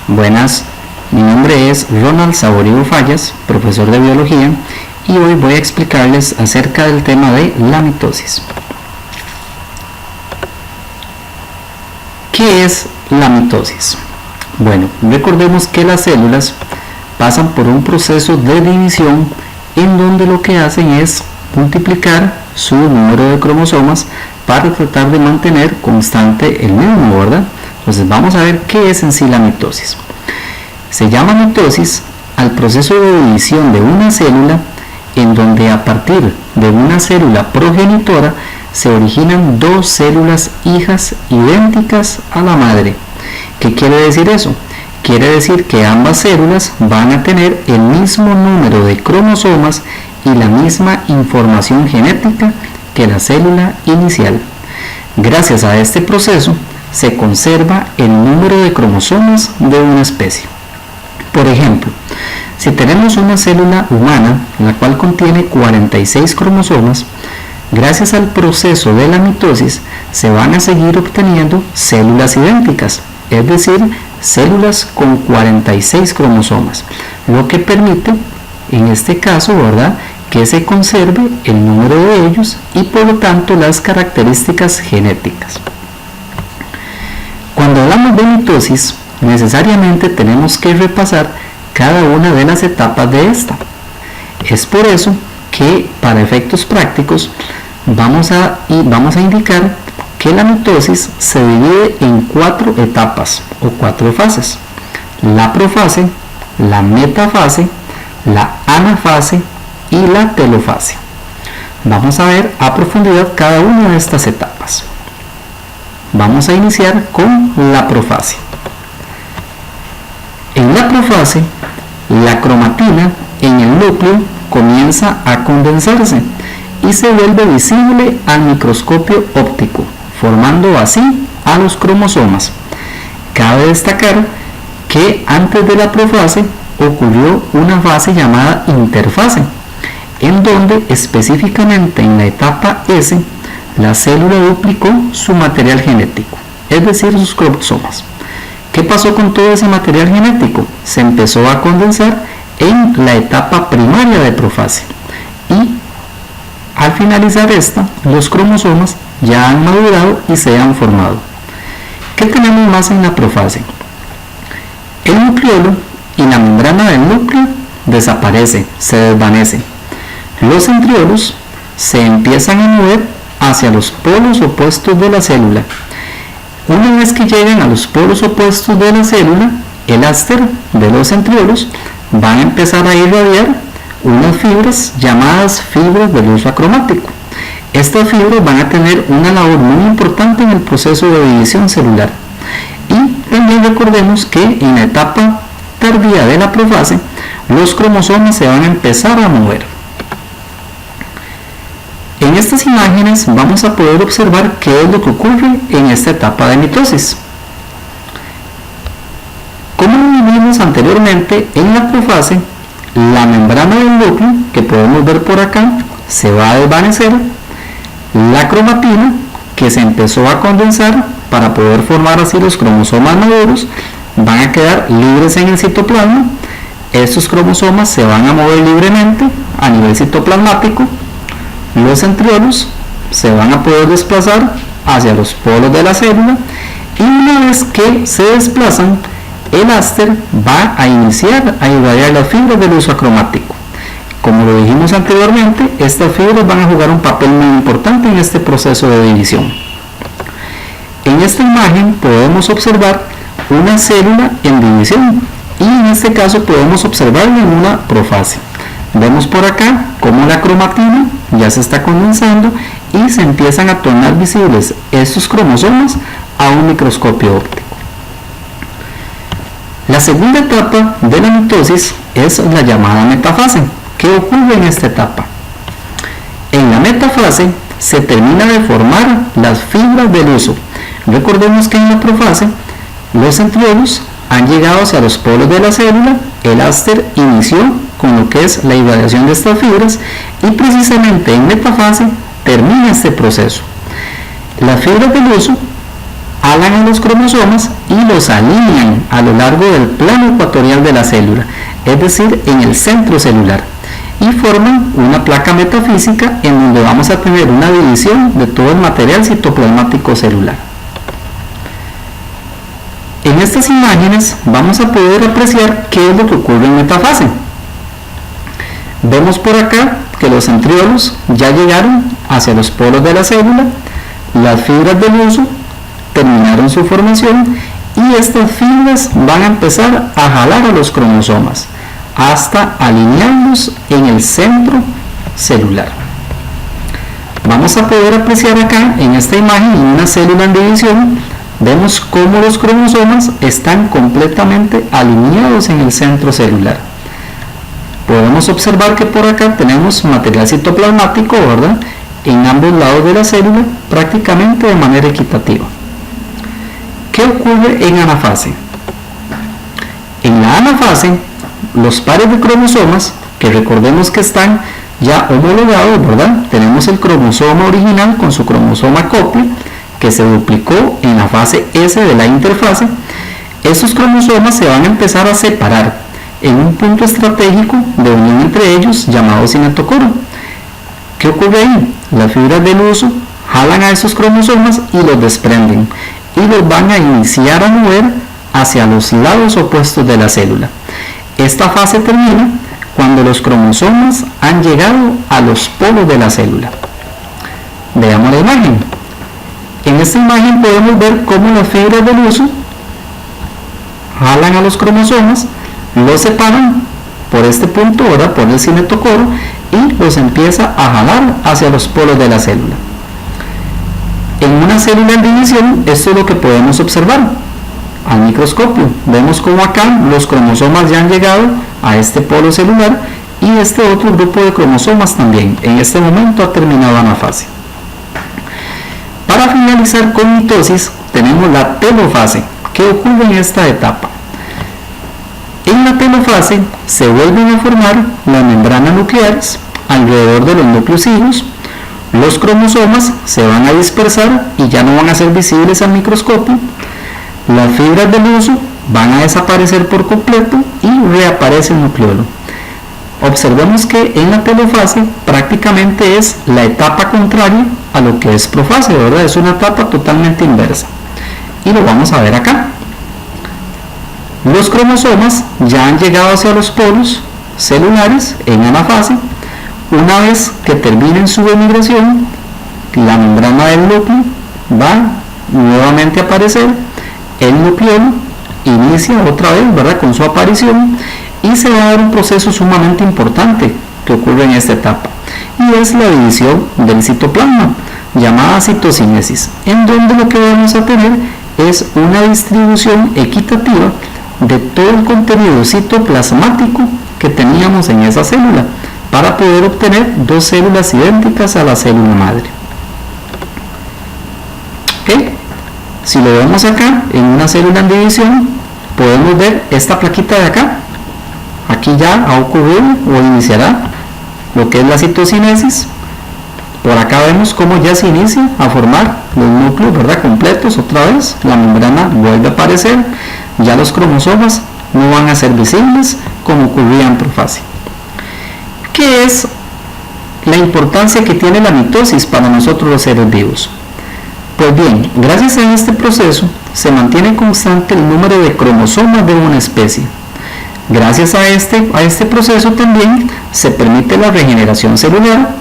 Buenas, mi nombre es Ronald Saborío Fallas, profesor de biología, y hoy voy a explicarles acerca del tema de la mitosis. ¿Qué es la mitosis? Bueno, recordemos que las células pasan por un proceso de división en donde lo que hacen es multiplicar su número de cromosomas para tratar de mantener constante el mismo, ¿verdad? Entonces vamos a ver qué es en sí la mitosis. Se llama mitosis al proceso de división de una célula en donde a partir de una célula progenitora se originan dos células hijas idénticas a la madre. ¿Qué quiere decir eso? Quiere decir que ambas células van a tener el mismo número de cromosomas y la misma información genética que la célula inicial. Gracias a este proceso se conserva el número de cromosomas de una especie. Por ejemplo, si tenemos una célula humana, la cual contiene 46 cromosomas, gracias al proceso de la mitosis se van a seguir obteniendo células idénticas, es decir, células con 46 cromosomas, lo que permite, en este caso, ¿verdad?, que se conserve el número de ellos y por lo tanto las características genéticas. Cuando hablamos de mitosis, necesariamente tenemos que repasar cada una de las etapas de esta. Es por eso que para efectos prácticos vamos a indicar que la mitosis se divide en 4 etapas o 4 fases: la profase, la metafase, la anafase y la telofase. Vamos a ver a profundidad cada una de estas etapas. Vamos a iniciar con la profase. En la profase, la cromatina en el núcleo comienza a condensarse y se vuelve visible al microscopio óptico, formando así a los cromosomas. Cabe destacar que antes de la profase ocurrió una fase llamada interfase, en donde específicamente en la etapa S la célula duplicó su material genético, es decir, sus cromosomas. ¿Qué pasó con todo ese material genético? Se empezó a condensar en la etapa primaria de profase y al finalizar esta, los cromosomas ya han madurado y se han formado. ¿Qué tenemos más en la profase? El nucleolo y la membrana del núcleo desaparece, se desvanece. Los centriolos se empiezan a mover hacia los polos opuestos de la célula. Una vez que lleguen a los polos opuestos de la célula, el áster de los centriolos va a empezar a irradiar unas fibras llamadas fibras de luz acromático. Estas fibras van a tener una labor muy importante en el proceso de división celular. Y también recordemos que en la etapa tardía de la profase, los cromosomas se van a empezar a mover. En estas imágenes vamos a poder observar qué es lo que ocurre en esta etapa de mitosis. Como lo vimos anteriormente, en la profase, la membrana del núcleo, que podemos ver por acá, se va a desvanecer. La cromatina, que se empezó a condensar para poder formar así los cromosomas maduros, van a quedar libres en el citoplasma. Estos cromosomas se van a mover libremente a nivel citoplasmático. Los centriolos se van a poder desplazar hacia los polos de la célula y una vez que se desplazan, el áster va a iniciar a irradiar las fibras del luz acromático. Como lo dijimos anteriormente, estas fibras van a jugar un papel muy importante en este proceso de división. En esta imagen podemos observar una célula en división y en este caso podemos observarla en una profase. Vemos por acá cómo la cromatina ya se está condensando y se empiezan a tornar visibles estos cromosomas a un microscopio óptico. La segunda etapa de la mitosis es la llamada metafase. ¿Qué ocurre en esta etapa? En la metafase se termina de formar las fibras del huso. Recordemos que en la profase los centriolos han llegado hacia los polos de la célula, el áster inició con lo que es la irradiación de estas fibras y precisamente en metafase termina este proceso. Las fibras del huso jalan a los cromosomas y los alinean a lo largo del plano ecuatorial de la célula, es decir, en el centro celular, y forman una placa metafísica en donde vamos a tener una división de todo el material citoplasmático celular. En estas imágenes vamos a poder apreciar qué es lo que ocurre en metafase. Vemos por acá que los centriolos ya llegaron hacia los polos de la célula, las fibras del huso terminaron su formación y estas fibras van a empezar a jalar a los cromosomas hasta alinearlos en el centro celular. Vamos a poder apreciar acá en esta imagen, en una célula en división, vemos cómo los cromosomas están completamente alineados en el centro celular. Podemos observar que por acá tenemos material citoplasmático, ¿verdad?, en ambos lados de la célula, prácticamente de manera equitativa. ¿Qué ocurre en anafase? En la anafase, los pares de cromosomas, que recordemos que están ya homologados, ¿verdad? Tenemos el cromosoma original con su cromosoma copia, que se duplicó en la fase S de la interfase. Esos cromosomas se van a empezar a separar en un punto estratégico de unión entre ellos llamado cinetocoro. ¿Qué ocurre ahí? Las fibras del huso jalan a esos cromosomas y los desprenden y los van a iniciar a mover hacia los lados opuestos de la célula. Esta fase termina cuando los cromosomas han llegado a los polos de la célula. Veamos la imagen. En esta imagen podemos ver cómo las fibras del huso jalan a los cromosomas, los separan por este punto, ¿verdad?, por el cinetocoro, y los empieza a jalar hacia los polos de la célula. En una célula en división, esto es lo que podemos observar al microscopio. Vemos como acá los cromosomas ya han llegado a este polo celular y este otro grupo de cromosomas también. En este momento ha terminado anafase. Para finalizar con mitosis, tenemos la telofase. ¿Qué ocurre en esta etapa? En la telofase se vuelven a formar las membranas nucleares alrededor de los núcleos hijos. Los cromosomas se van a dispersar y ya no van a ser visibles al microscopio. Las fibras del huso van a desaparecer por completo y reaparece el nucleolo. Observemos que en la telofase prácticamente es la etapa contraria a lo que es profase, ¿verdad? Es una etapa totalmente inversa. Y lo vamos a ver acá. Los cromosomas ya han llegado hacia los polos celulares en anafase. Una vez que terminen su emigración, la membrana del núcleo va nuevamente a aparecer, el nucleolo inicia otra vez, ¿verdad?, con su aparición, y se va a dar un proceso sumamente importante que ocurre en esta etapa, y es la división del citoplasma, llamada citocinesis, en donde lo que vamos a tener es una distribución equitativa de todo el contenido citoplasmático que teníamos en esa célula, para poder obtener dos células idénticas a la célula madre. ¿Okay? Si lo vemos acá, en una célula en división, podemos ver esta plaquita de acá. Aquí ya ha ocurrido o iniciará lo que es la citocinesis. Por acá vemos cómo ya se inicia a formar los núcleos, ¿verdad?, completos otra vez. La membrana vuelve a aparecer. Ya los cromosomas no van a ser visibles como ocurría en profase. ¿Qué es la importancia que tiene la mitosis para nosotros los seres vivos? Pues bien, gracias a este proceso se mantiene constante el número de cromosomas de una especie. Gracias a este proceso también se permite la regeneración celular,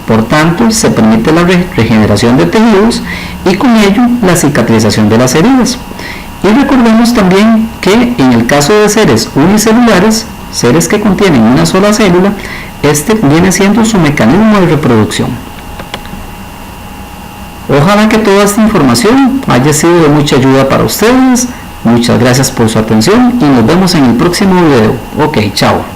por tanto se permite la regeneración de tejidos y con ello la cicatrización de las heridas. Y recordemos también que en el caso de seres unicelulares, seres que contienen una sola célula, este viene siendo su mecanismo de reproducción. Ojalá que toda esta información haya sido de mucha ayuda para ustedes. Muchas gracias por su atención y nos vemos en el próximo video. Ok, chao.